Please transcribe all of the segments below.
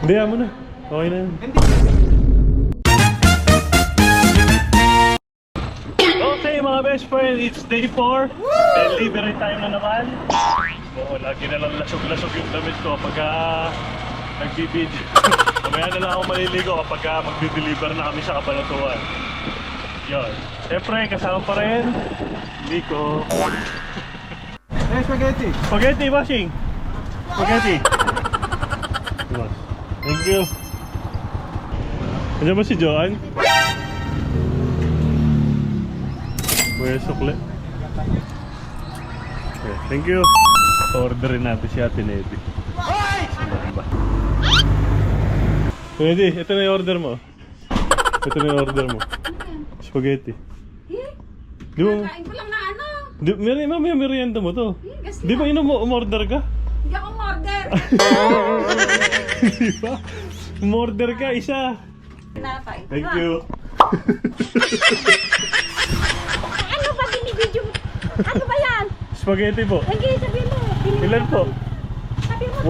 Hindi, mo na. Okay na yun. Okay mga best friend, it's day 4. Delivery time na naman. Oo, lagi na lang lasog-lasog yung damit ko pagka nagbibideo. Mamaya na lang ako maliligo kapag magdi-deliver na kami sa Cabanatuan. Yun. Siyempre, kasama pa rin Nico. Spaghetti. Spaghetti, washing. Spaghetti. Thank you. Andiyan ba si Joanne? Kuya sukle. Okay, thank you. Orderin natin si Ate Nedy. Nedy, ito na yung order mo. Ito na yung order mo. Spaghetti. Di ba? Kain ko lang na ano. Mamaya merienda mo to. Di ba umorder ka? Hindi ako order. Di ba? Umorder ka isa. Pinapay. Thank you. Ano ba binibidyo? Ano ba yan? Spaghetti po. Lagi, sabihin mo. Ilan po? Sabihin mo.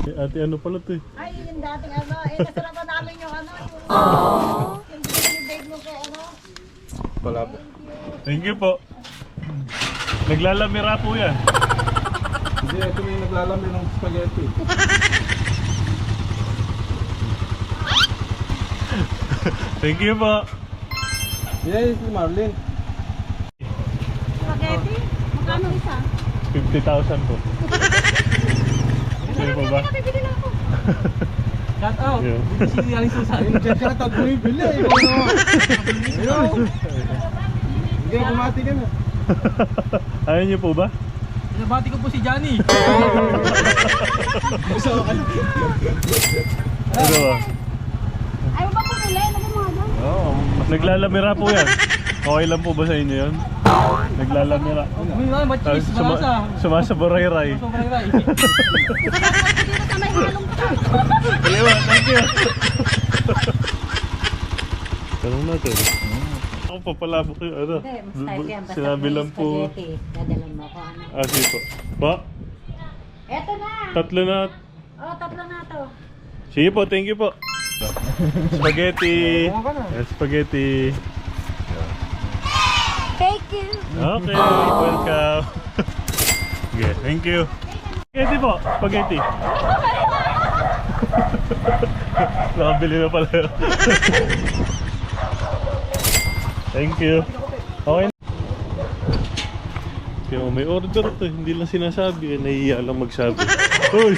8? Ate, ano pala to eh? Ay, yung dating ano. Nasarapan namin yung ano. Yung binibig mo kay ano. Wala po. Thank you po. Naglalamira po yan. Hindi, ito may naglalami ng spaghetti. Thank you po. Yes, Marlene. Spaghetti? Magkano isa? 50,000 po. Sino po ba? Bibili na ako. Shout out! Yeah. Hindi si Aling Susan. Ayun, check out. Bumibili. Ayun. Hindi, bumati ka na. Ayaw niyo po ba? Nabati ko po si Johnny. Ano ba? Ayaw ba pumili? Lagi mo doon. Oo. Naglalamira po yan. Okay lang po ba sa inyo yun? Naglalamira. May mga machis, malasa. Sumasaburay-ray. Sobrang ray. Dito sa may halong ka. Iwan, thank you. Tanong natin. Ako papalabo kayo, ano? Hindi, mas type yan. Basta Sinabi may lang po. spaghetti. Dadalhin mo ako ano. Sige po. Ba? Eto na. 3 na. Oh, tatlo na to. Sige po, thank you po. Spaghetti. Spaghetti. Thank you. Okay, welcome. Okay, thank you. Spaghetti po, spaghetti. Nakabili na pala yun. Thank you. Okay. Kaya may order to, hindi lang sinasabi, nahihiya lang magsabi. Uy!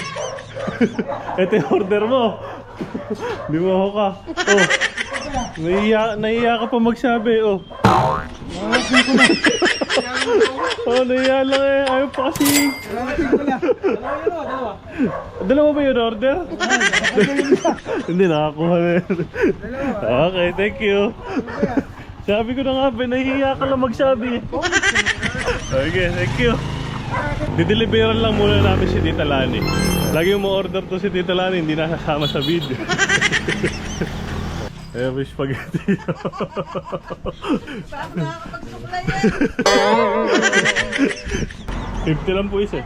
Ito yung order mo. Di mo ako ka. Oh. Nahihiya ka pa magsabi, oh. Oh, nahiya lang eh. Ayaw pa kasi. Dalawa ba yun order? Hindi, nakakuha na yun. Okay, thank you. Sabi ko na nga, nahiya ka lang magsabi. Okay, thank you. Dideliveran lang muna namin si Tita Lani. Lagi mo order to si Tita Lani, hindi nakasama sa video. Eh, may spaghetti. Paano nakakapag-supply yan? 50 lang po isa.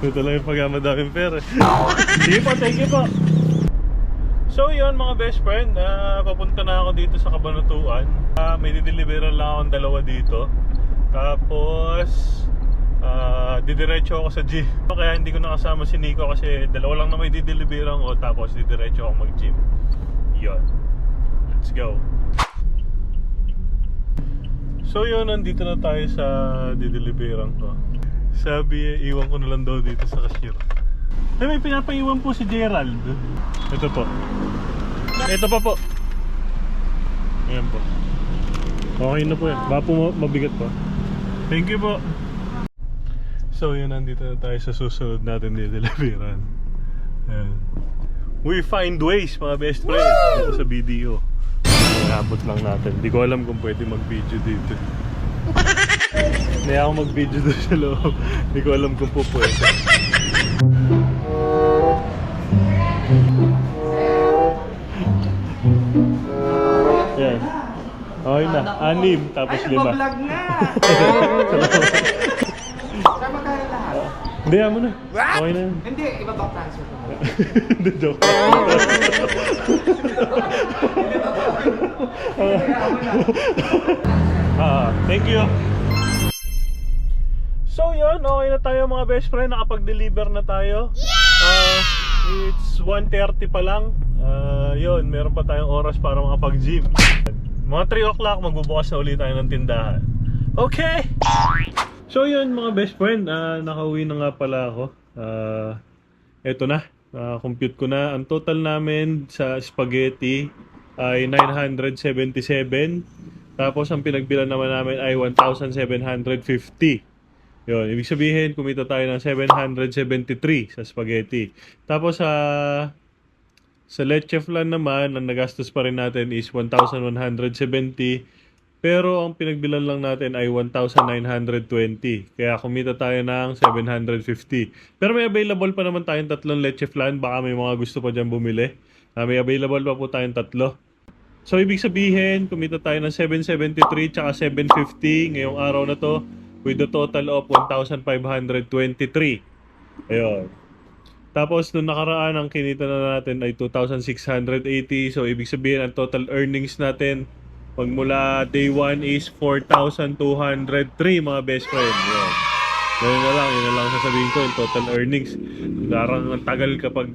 Ito lang yung pagkamadaming pera. Sige po, thank you po. So yun mga best friend, papunta na ako dito sa Cabanatuan. May dideliveran lang akong dalawa dito. Tapos didiretso ako sa gym. Kaya hindi ko nakasama si Nico kasi dalawa lang na may dideliveran ko. Tapos didiretso ako mag-gym. Yun, let's go. So yun, nandito na tayo sa dideliveran ko. Sabi, iwan ko na lang daw dito sa cashier. Eh, may pinapaiwan po si Gerald. Ito po. Ito pa po. Ayan po. Okay na po yan. Baka po mabigat pa. Thank you po. So yun, nandito na tayo sa susunod natin dideliveran. Ayan. We find ways mga best friends dito sa BDO. Nabot lang natin. Hindi ko alam kung pwede mag-video dito. Hindi ako mag-video doon sa loob. Hindi ko alam kung po pwede. Yan. Okay na. 6 tapos 5. Ay, nagbablog na! Sama kayo lahat. Hindi, mo na. Okay na. Hindi, iba ba transfer ko? Hindi, joke. Thank you. So yun, okay na tayo mga best friend. Nakapag-deliver na tayo. It's 1:30 pa lang. Yun, meron pa tayong oras para makapag-gym. Mga 3 o'clock, magbubukas na ulit tayo ng tindahan. Okay! So yun mga best friend, nakauwi na nga pala ako. Eto na, compute ko na. Ang total namin sa spaghetti ay 977. Tapos ang pinagbilan naman namin ay 1,750. Yun, ibig sabihin kumita tayo ng 773 sa spaghetti. Tapos sa leche flan naman, ang nagastos pa rin natin is 1,170. Pero ang pinagbilan lang natin ay 1,920. Kaya kumita tayo ng 750. Pero may available pa naman tayong 3 leche flan. Baka may mga gusto pa dyan bumili. May available pa po tayong 3. So ibig sabihin, kumita tayo ng 773 tsaka 750 ngayong araw na to. With a total of 1,523. Ayun. Tapos nung nakaraan, ang kinita na natin ay 2,680. So ibig sabihin, ang total earnings natin pagmula day 1 is 4,203 mga best friend. Yun. Yun na lang sasabihin ko, yung total earnings. Darang ang tagal kapag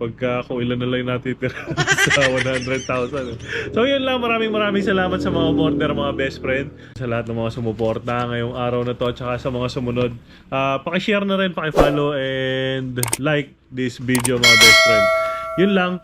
pagka kung ilan na lang natitira sa 100,000. So yun lang, maraming salamat sa mga order mga best friend. Sa lahat ng mga sumuporta ngayong araw na to at saka sa mga sumunod. Paki-share na rin, paki-follow and like this video mga best friend. Yun lang.